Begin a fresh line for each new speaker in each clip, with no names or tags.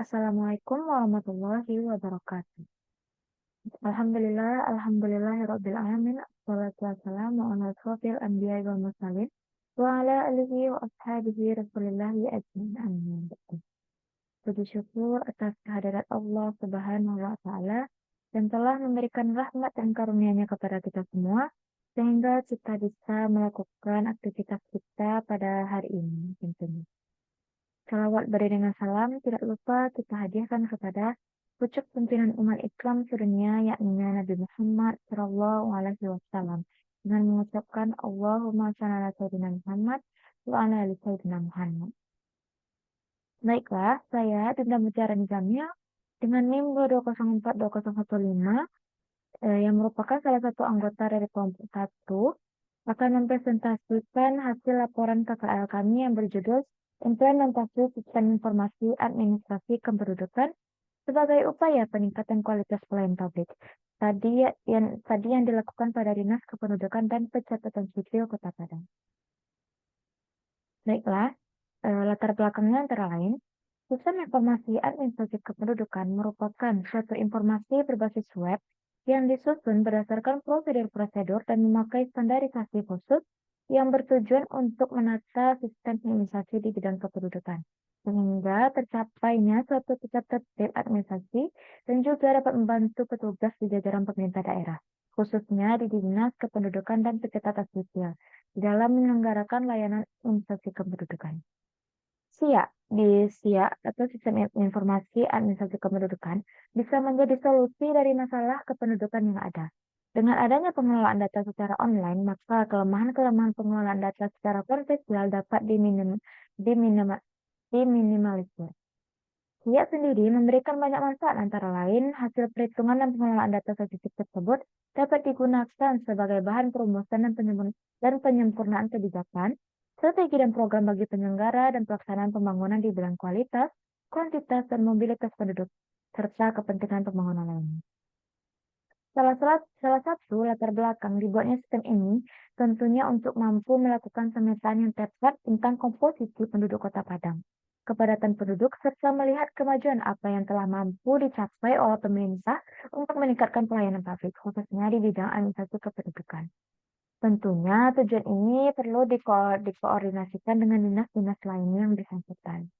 Assalamualaikum warahmatullahi wabarakatuh. Alhamdulillahirabbil alamin. Wassalatu wassalamu ala asyrofil anbiya'i wal mursalin wa ala alihi wa ashabihi rasulillahi ajmain. Amin. Puji syukur atas kehadirat Allah Subhanahu wa taala yang telah memberikan rahmat dan karunia-Nya kepada kita semua sehingga kita bisa melakukan aktivitas kita pada hari ini tentunya. Salawat beriringan salam tidak lupa kita hadiahkan kepada pucuk pimpinan umat Islam sedunia yakni Nabi Muhammad Shallallahu Alaihi Wasallam dengan mengucapkan Allahumma shalli ala sayyidina Muhammad wa ala ali sayyidina Muhammad. Baiklah, saya Dinda Mutiara Nizamia dengan NIM 2042015 yang merupakan salah satu anggota dari kelompok 1 akan mempresentasikan hasil laporan KKL kami yang berjudul Implementasi Sistem Informasi Administrasi Kependudukan sebagai upaya peningkatan kualitas pelayanan publik. Tadi yang dilakukan pada Dinas Kependudukan dan Pencatatan Sipil Kota Padang. Baiklah, latar belakangnya antara lain, Sistem Informasi Administrasi Kependudukan merupakan suatu informasi berbasis web yang disusun berdasarkan prosedur-prosedur dan memakai standarisasi khusus yang bertujuan untuk menata sistem administrasi di bidang kependudukan, sehingga tercapainya suatu tertib administrasi dan juga dapat membantu petugas di jajaran pemerintah daerah, khususnya di Dinas Kependudukan dan Pencatatan Sipil, dalam menyelenggarakan layanan administrasi kependudukan. SIA atau Sistem Informasi Administrasi Kependudukan bisa menjadi solusi dari masalah kependudukan yang ada. Dengan adanya pengelolaan data secara online, maka kelemahan-kelemahan pengelolaan data secara konvensional dapat diminimalisir. SIA sendiri memberikan banyak manfaat, antara lain hasil perhitungan dan pengelolaan data statistik tersebut dapat digunakan sebagai bahan perumusan dan penyempurnaan kebijakan, strategi dan program bagi penyelenggara dan pelaksanaan pembangunan di bidang kualitas, kuantitas, dan mobilitas penduduk, serta kepentingan pembangunan lainnya. Salah satu latar belakang dibuatnya sistem ini tentunya untuk mampu melakukan pemetaan yang tepat tentang komposisi penduduk Kota Padang, kepadatan penduduk, serta melihat kemajuan apa yang telah mampu dicapai oleh pemerintah untuk meningkatkan pelayanan publik, khususnya di bidang administrasi kependudukan. Tentunya tujuan ini perlu dikoordinasikan dengan dinas-dinas lainnya yang bersangkutan.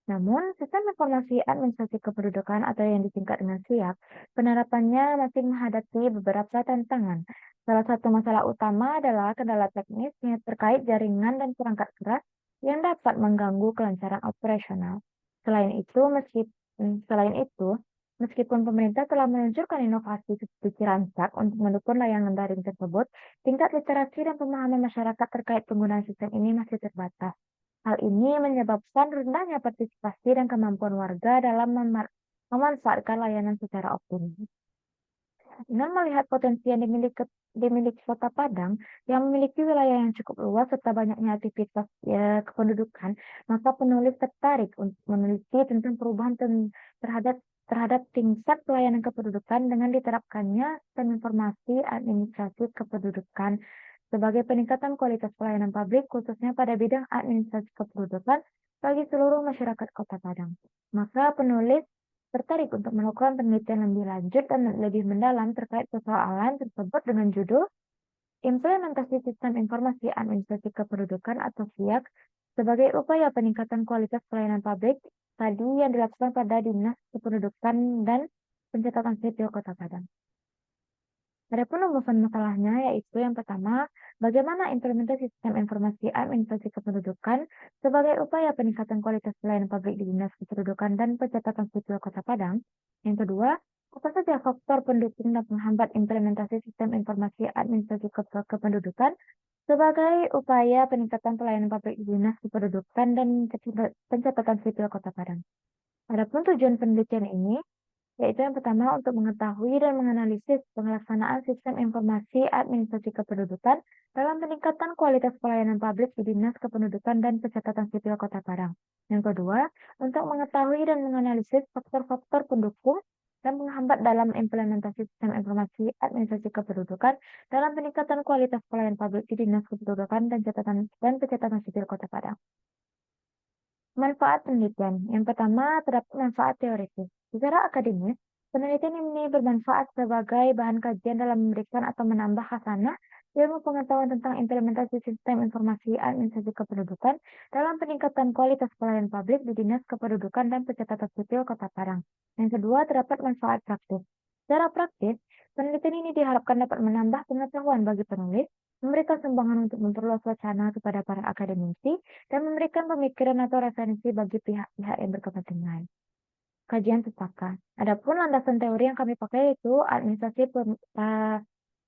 Namun, Sistem Informasi Administrasi Kependudukan atau yang disingkat dengan SIAP, penerapannya masih menghadapi beberapa tantangan. Salah satu masalah utama adalah kendala teknis yang terkait jaringan dan perangkat keras yang dapat mengganggu kelancaran operasional. Selain itu, meskipun pemerintah telah meluncurkan inovasi seperti Cirancak untuk mendukung layanan daring tersebut, tingkat literasi dan pemahaman masyarakat terkait penggunaan sistem ini masih terbatas. Hal ini menyebabkan rendahnya partisipasi dan kemampuan warga dalam memanfaatkan layanan secara optimal. Dengan melihat potensi yang dimiliki Kota Padang yang memiliki wilayah yang cukup luas serta banyaknya aktivitas kependudukan, maka penulis tertarik untuk meneliti tentang perubahan terhadap tingkat pelayanan kependudukan dengan diterapkannya sistem informasi administrasi kependudukan sebagai peningkatan kualitas pelayanan publik, khususnya pada bidang administrasi kependudukan bagi seluruh masyarakat Kota Padang. Maka penulis tertarik untuk melakukan penelitian lebih lanjut dan lebih mendalam terkait persoalan tersebut dengan judul Implementasi Sistem Informasi Administrasi Kependudukan atau SIAK sebagai upaya peningkatan kualitas pelayanan publik tadi yang dilakukan pada Dinas Kependudukan dan Pencatatan Sipil Kota Padang. Adapun rumusan masalahnya yaitu yang pertama, bagaimana implementasi sistem informasi administrasi kependudukan sebagai upaya peningkatan kualitas pelayanan publik di Dinas Kependudukan dan Pencatatan Sipil Kota Padang. Yang kedua, apa saja faktor pendukung dan penghambat implementasi sistem informasi administrasi kependudukan sebagai upaya peningkatan pelayanan publik di Dinas Kependudukan dan Pencatatan Sipil Kota Padang. Adapun tujuan penelitian ini yaitu yang pertama untuk mengetahui dan menganalisis pelaksanaan sistem informasi administrasi kependudukan dalam peningkatan kualitas pelayanan publik di Dinas Kependudukan dan Pencatatan Sipil Kota Padang. Yang kedua, untuk mengetahui dan menganalisis faktor-faktor pendukung dan penghambat dalam implementasi sistem informasi administrasi kependudukan dalam peningkatan kualitas pelayanan publik di Dinas Kependudukan dan Pencatatan Sipil Kota Padang. Manfaat penelitian. Yang pertama, terdapat manfaat teoritis. Secara akademis, penelitian ini bermanfaat sebagai bahan kajian dalam memberikan atau menambah khasanah ilmu pengetahuan tentang implementasi sistem informasi administrasi kependudukan dalam peningkatan kualitas pelayanan publik di Dinas Kependudukan dan Pencatatan Sipil Kota Padang. Yang kedua, terdapat manfaat praktis. Secara praktis, penelitian ini diharapkan dapat menambah pengetahuan bagi penulis, memberikan sumbangan untuk memperluas wacana kepada para akademisi, dan memberikan pemikiran atau referensi bagi pihak-pihak yang berkepentingan. Kajian pustaka. Adapun landasan teori yang kami pakai yaitu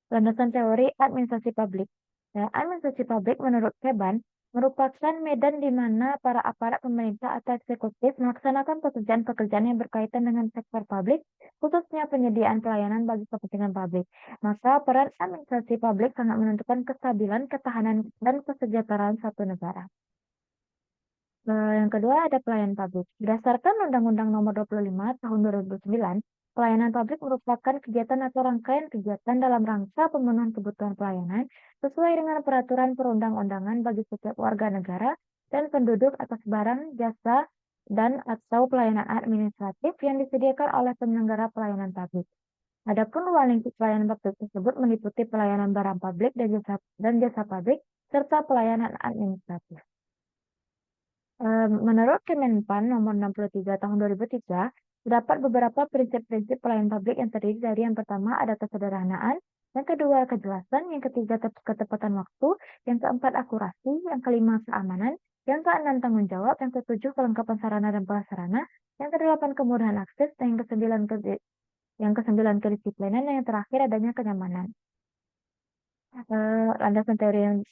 landasan teori administrasi publik. Administrasi publik menurut Keban merupakan medan di mana para aparat pemerintah atau eksekutif melaksanakan pekerjaan-pekerjaan yang berkaitan dengan sektor publik, khususnya penyediaan pelayanan bagi kepentingan publik. Maka peran administrasi publik sangat menentukan kestabilan, ketahanan, dan kesejahteraan satu negara. Yang kedua ada pelayanan publik. Berdasarkan Undang-Undang Nomor 25 Tahun 2009, pelayanan publik merupakan kegiatan atau rangkaian kegiatan dalam rangka pemenuhan kebutuhan pelayanan sesuai dengan peraturan perundang-undangan bagi setiap warga negara dan penduduk atas barang, jasa, dan atau pelayanan administratif yang disediakan oleh penyelenggara pelayanan publik. Adapun ruang lingkup pelayanan publik tersebut meliputi pelayanan barang publik dan jasa publik serta pelayanan administratif. Menurut Kemenpan Nomor 63 Tahun 2003, terdapat beberapa prinsip-prinsip pelayanan publik yang terdiri dari yang pertama ada kesederhanaan, yang kedua kejelasan, yang ketiga ketepatan waktu, yang keempat akurasi, yang kelima keamanan, yang keenam tanggung jawab, yang ketujuh kelengkapan sarana dan prasarana, yang kedelapan kemudahan akses, dan yang kesembilan kedisiplinan, dan yang terakhir adanya kenyamanan. Landasan teori yang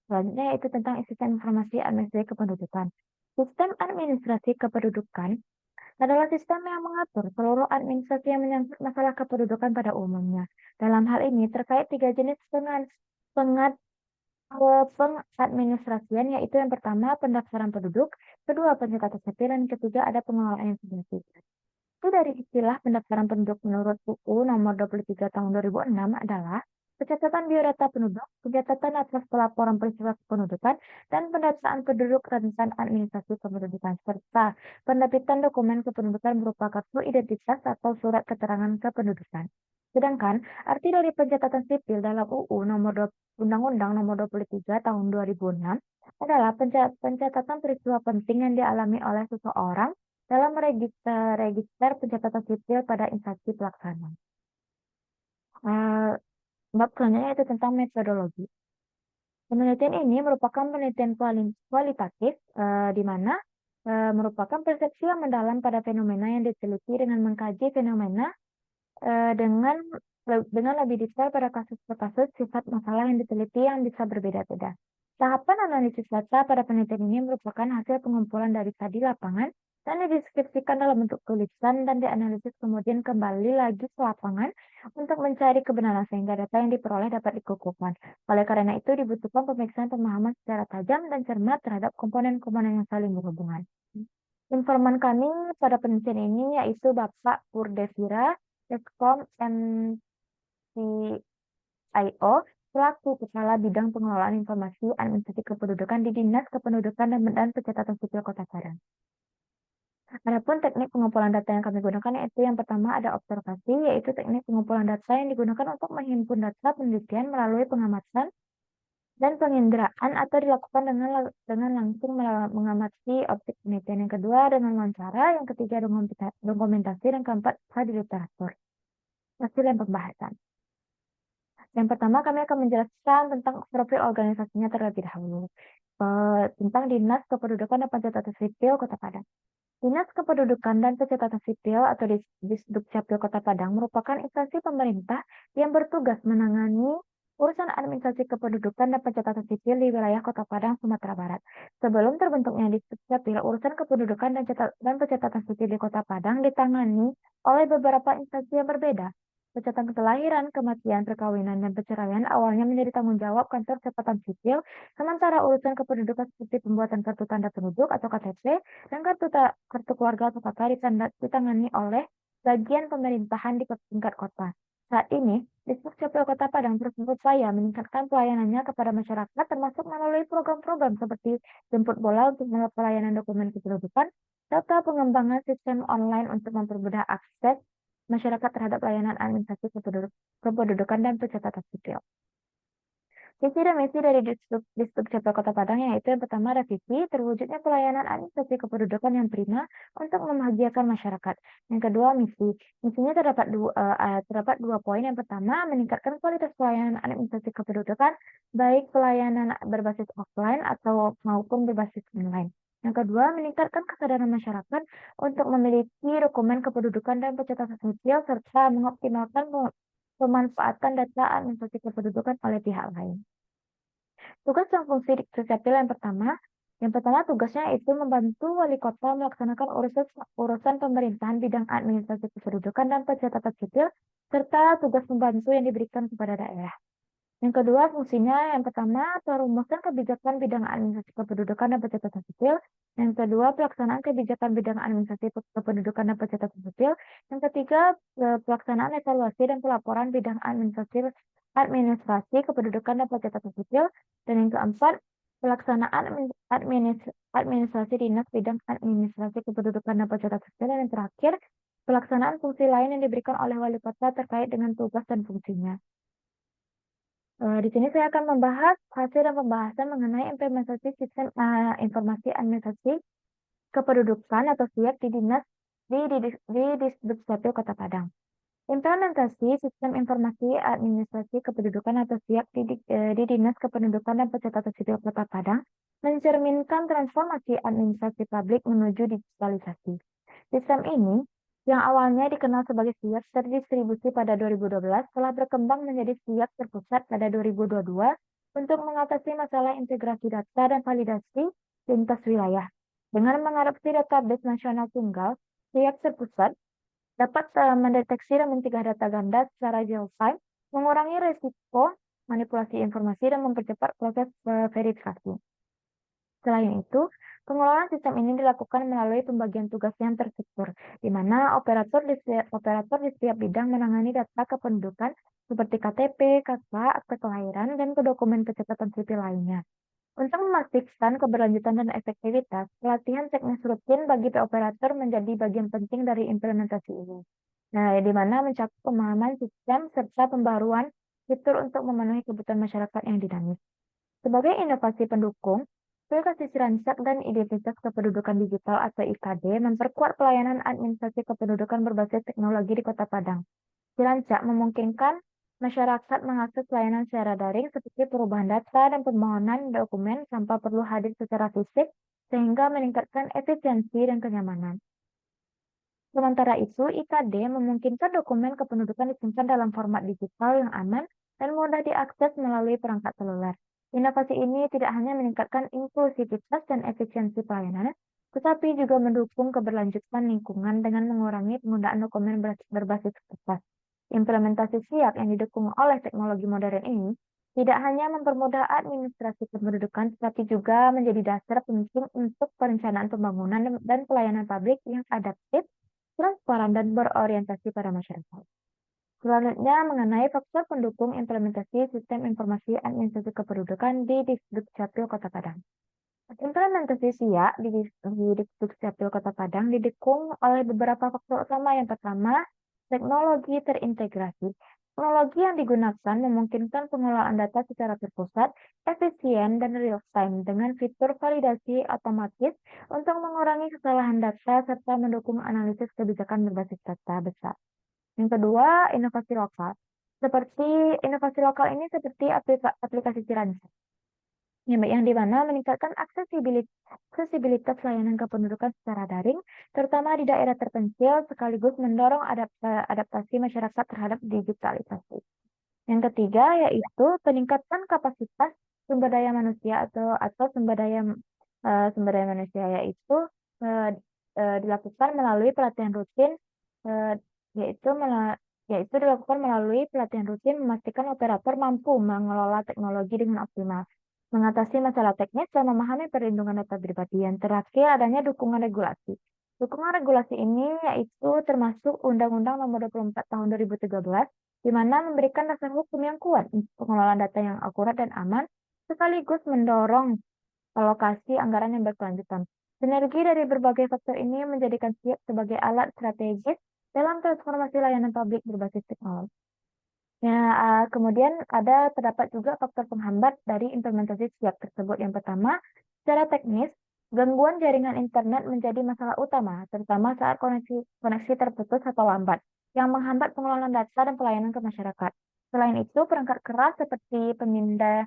selanjutnya yaitu tentang sistem informasi administrasi kependudukan. Sistem administrasi kependudukan adalah sistem yang mengatur seluruh administrasi yang menyangkut masalah kependudukan pada umumnya. Dalam hal ini terkait tiga jenis pengadministrasian, yaitu yang pertama pendaftaran penduduk, kedua pencatatan sipil, dan ketiga ada pengelolaan informasi. Itu dari istilah pendaftaran penduduk menurut UU Nomor 23 Tahun 2006 adalah pencatatan biodata penduduk, pencatatan atas pelaporan peristiwa kependudukan, dan pendataan penduduk rentan administrasi kependudukan, serta penerbitan dokumen kependudukan berupa kartu identitas atau surat keterangan kependudukan. Sedangkan arti dari pencatatan sipil dalam Undang-Undang Nomor 23 Tahun 2006 adalah pencatatan peristiwa penting yang dialami oleh seseorang dalam register pencatatan sipil pada instansi pelaksana. Bab selanjutnya itu tentang metodologi. Penelitian ini merupakan penelitian kualitatif di mana merupakan persepsi yang mendalam pada fenomena yang diteliti dengan mengkaji fenomena dengan lebih detail pada kasus per kasus sifat masalah yang diteliti yang bisa berbeda-beda. Tahapan analisis data pada penelitian ini merupakan hasil pengumpulan dari studi lapangan dan dideskripsikan dalam bentuk tulisan dan dianalisis kemudian kembali lagi ke lapangan untuk mencari kebenaran sehingga data yang diperoleh dapat dikukuhkan. Oleh karena itu dibutuhkan pemeriksaan pemahaman secara tajam dan cermat terhadap komponen-komponen yang saling berhubungan. Informan kami pada penelitian ini yaitu Bapak Purdevira, Exkom MCIO, selaku Kepala Bidang Pengelolaan Informasi Administrasi Kependudukan di Dinas Kependudukan dan Pencatatan Sipil Kota Padang. Adapun teknik pengumpulan data yang kami gunakan yaitu yang pertama ada observasi, yaitu teknik pengumpulan data yang digunakan untuk menghimpun data penelitian melalui pengamatan dan penginderaan atau dilakukan dengan langsung mengamati objek penelitian. Yang kedua dengan wawancara, yang ketiga dokumentasi, dan keempat di literatur. Hasil dan pembahasan. Yang pertama kami akan menjelaskan tentang profil organisasinya terlebih dahulu. Tentang Dinas Kependudukan dan Pencatatan Sipil Kota Padang. Dinas Kependudukan dan Pencatatan Sipil atau Disdukcapil Kota Padang merupakan instansi pemerintah yang bertugas menangani urusan administrasi kependudukan dan pencatatan sipil di wilayah Kota Padang, Sumatera Barat. Sebelum terbentuknya Disdukcapil, urusan kependudukan dan pencatatan sipil di Kota Padang ditangani oleh beberapa instansi yang berbeda. Pencatatan kelahiran, kematian, perkawinan, dan perceraian awalnya menjadi tanggung jawab kantor catatan sipil, sementara urusan kependudukan seperti pembuatan kartu tanda penduduk atau KTP dan kartu keluarga atau KK ditangani oleh bagian pemerintahan di tingkat kota. Saat ini, Dukcapil Kota Padang terus berupaya meningkatkan pelayanannya kepada masyarakat termasuk melalui program-program seperti jemput bola untuk pelayanan dokumen kependudukan serta pengembangan sistem online untuk mempermudah akses masyarakat terhadap layanan administrasi kependudukan dan pencatatan sipil. Visi dan misi dari Dukcapil Kota Padang yaitu yang pertama revisi terwujudnya pelayanan administrasi kependudukan yang prima untuk membahagiakan masyarakat. Yang kedua misi. Misinya terdapat dua poin. Yang pertama meningkatkan kualitas pelayanan administrasi kependudukan baik pelayanan berbasis offline atau maupun berbasis online. Yang kedua, meningkatkan kesadaran masyarakat untuk memiliki dokumen kependudukan dan pencatatan sipil serta mengoptimalkan pemanfaatan data administrasi kependudukan oleh pihak lain. Tugas dan fungsi Dukcapil yang pertama tugasnya itu membantu wali kota melaksanakan urusan pemerintahan bidang administrasi kependudukan dan pencatatan sipil serta tugas membantu yang diberikan kepada daerah. Yang kedua, fungsinya yang pertama merumuskan kebijakan bidang administrasi kependudukan dan pencatatan sipil. Yang kedua, pelaksanaan kebijakan bidang administrasi kependudukan dan pencatatan sipil. Yang ketiga, pelaksanaan evaluasi dan pelaporan bidang administrasi kependudukan dan pencatatan sipil. Dan yang keempat, pelaksanaan administrasi dinas bidang administrasi kependudukan dan pencatatan sipil. Dan yang terakhir, pelaksanaan fungsi lain yang diberikan oleh wali kota terkait dengan tugas dan fungsinya. Di sini saya akan membahas hasil dan pembahasan mengenai implementasi sistem informasi administrasi kependudukan atau SIAP di Dukcapil Kota Padang. Implementasi sistem informasi administrasi kependudukan atau SIAP di Dinas Kependudukan dan Pencatatan Sipil Kota Padang mencerminkan transformasi administrasi publik menuju digitalisasi. Sistem ini yang awalnya dikenal sebagai SIAP terdistribusi pada 2012 telah berkembang menjadi SIAP terpusat pada 2022 untuk mengatasi masalah integrasi data dan validasi lintas wilayah. Dengan mengadopsi database nasional tunggal, SIAP terpusat dapat mendeteksi dan mencegah data ganda secara real time, mengurangi risiko manipulasi informasi dan mempercepat proses verifikasi. Selain itu, pengelolaan sistem ini dilakukan melalui pembagian tugas yang terstruktur, di mana operator di setiap bidang menangani data kependudukan seperti KTP, KK, akte kelahiran, dan dokumen pencatatan sipil lainnya. Untuk memastikan keberlanjutan dan efektivitas, pelatihan teknis rutin bagi operator menjadi bagian penting dari implementasi ini. Nah, di mana mencakup pemahaman sistem serta pembaruan fitur untuk memenuhi kebutuhan masyarakat yang dinamis. Sebagai inovasi pendukung, aplikasi Sirancak dan Identitas Kependudukan Digital atau IKD memperkuat pelayanan administrasi kependudukan berbasis teknologi di Kota Padang. Sirancak memungkinkan masyarakat mengakses pelayanan secara daring seperti perubahan data dan permohonan dokumen tanpa perlu hadir secara fisik sehingga meningkatkan efisiensi dan kenyamanan. Sementara itu, IKD memungkinkan dokumen kependudukan disimpan dalam format digital yang aman dan mudah diakses melalui perangkat seluler. Inovasi ini tidak hanya meningkatkan inklusivitas dan efisiensi pelayanan, tetapi juga mendukung keberlanjutan lingkungan dengan mengurangi penggunaan dokumen berbasis kertas. Implementasi SIAP yang didukung oleh teknologi modern ini tidak hanya mempermudah administrasi kependudukan, tetapi juga menjadi dasar penting untuk perencanaan pembangunan dan pelayanan publik yang adaptif, transparan, dan berorientasi pada masyarakat. Selanjutnya, mengenai faktor pendukung implementasi sistem informasi administrasi kependudukan di Dukcapil Kota Padang. Implementasi SIAP di Dukcapil Kota Padang didukung oleh beberapa faktor utama. Yang pertama, teknologi terintegrasi. Teknologi yang digunakan memungkinkan pengelolaan data secara terpusat, efisien, dan real-time dengan fitur validasi otomatis untuk mengurangi kesalahan data serta mendukung analisis kebijakan berbasis data besar. Yang kedua, inovasi lokal. Inovasi lokal ini seperti aplikasi Sirancak, yang di mana meningkatkan aksesibilitas layanan kependudukan secara daring, terutama di daerah terpencil, sekaligus mendorong adaptasi masyarakat terhadap digitalisasi. Yang ketiga, yaitu peningkatan kapasitas sumber daya manusia atau sumber daya manusia, yaitu dilakukan melalui pelatihan rutin yaitu dilakukan melalui pelatihan rutin memastikan operator mampu mengelola teknologi dengan optimal, mengatasi masalah teknis, dan memahami perlindungan data pribadi. Yang terakhir, adanya dukungan regulasi. Dukungan regulasi ini yaitu termasuk Undang-Undang Nomor 24 Tahun 2013 di mana memberikan dasar hukum yang kuat untuk pengelolaan data yang akurat dan aman, sekaligus mendorong alokasi anggaran yang berkelanjutan. Sinergi dari berbagai faktor ini menjadikan SIAP sebagai alat strategis dalam transformasi layanan publik berbasis teknologi. Ya, kemudian terdapat juga faktor penghambat dari implementasi SIAP tersebut. Yang pertama, secara teknis, gangguan jaringan internet menjadi masalah utama, terutama saat koneksi terputus atau lambat, yang menghambat pengelolaan data dan pelayanan ke masyarakat. Selain itu, perangkat keras seperti pemindai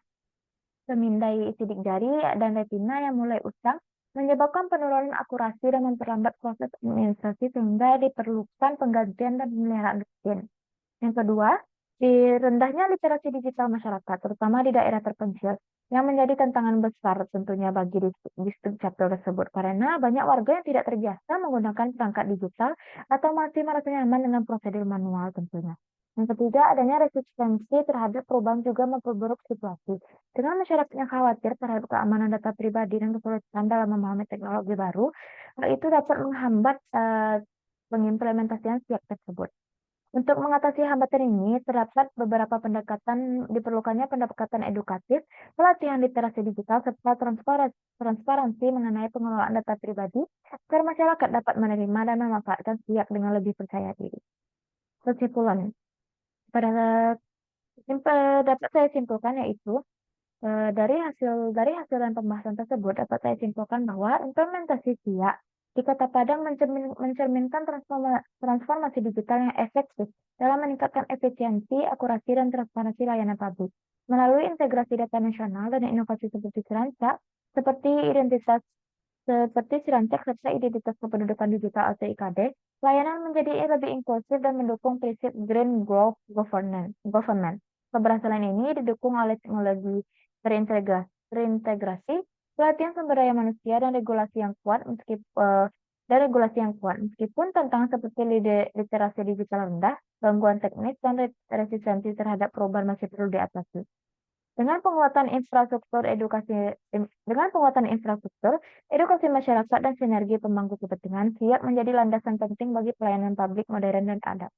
sidik jari dan retina yang mulai usang menyebabkan penurunan akurasi dan memperlambat proses administrasi sehingga diperlukan penggantian dan pemeliharaan rutin. Yang kedua, di rendahnya literasi digital masyarakat, terutama di daerah terpencil, yang menjadi tantangan besar tentunya bagi distrik capil tersebut, karena banyak warga yang tidak terbiasa menggunakan perangkat digital atau masih merasa nyaman dengan prosedur manual tentunya. Yang ketiga, adanya resistensi terhadap perubahan juga memperburuk situasi. Dengan masyarakat yang khawatir terhadap keamanan data pribadi dan kesulitan dalam memahami teknologi baru, hal itu dapat menghambat pengimplementasian SIAP tersebut. Untuk mengatasi hambatan ini, terdapat beberapa diperlukannya pendekatan edukatif, pelatihan literasi digital, serta transparansi mengenai pengelolaan data pribadi, agar masyarakat dapat menerima dan memanfaatkan SIAP dengan lebih percaya diri. Kesimpulan, pada dapat saya simpulkan yaitu dari hasil dan pembahasan tersebut dapat saya simpulkan bahwa implementasi SIA di Kota Padang mencerminkan transformasi digital yang efektif dalam meningkatkan efisiensi, akurasi, dan transparansi layanan publik. Melalui integrasi data nasional dan inovasi seperti Sirancak serta identitas kependudukan digital atau IKD, layanan menjadi lebih inklusif dan mendukung prinsip Green Growth Government. Keberhasilan ini didukung oleh teknologi terintegrasi, pelatihan sumber daya manusia, dan regulasi yang kuat. Meskipun tantangan seperti literasi digital rendah, gangguan teknis, dan resistensi terhadap perubahan masih perlu diatasi. Dengan penguatan infrastruktur, edukasi masyarakat dan sinergi pemangku kepentingan SIAP menjadi landasan penting bagi pelayanan publik modern dan adaptif.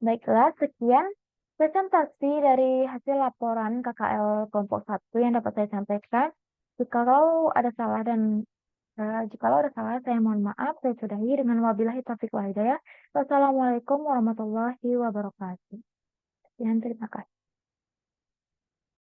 Baiklah, sekian presentasi dari hasil laporan KKL kelompok 1 yang dapat saya sampaikan. Jikalau ada salah saya mohon maaf. Saya sudahi dengan wabillahi taufiq wal hidayah. Wassalamualaikum warahmatullahi wabarakatuh. Sekian, terima kasih.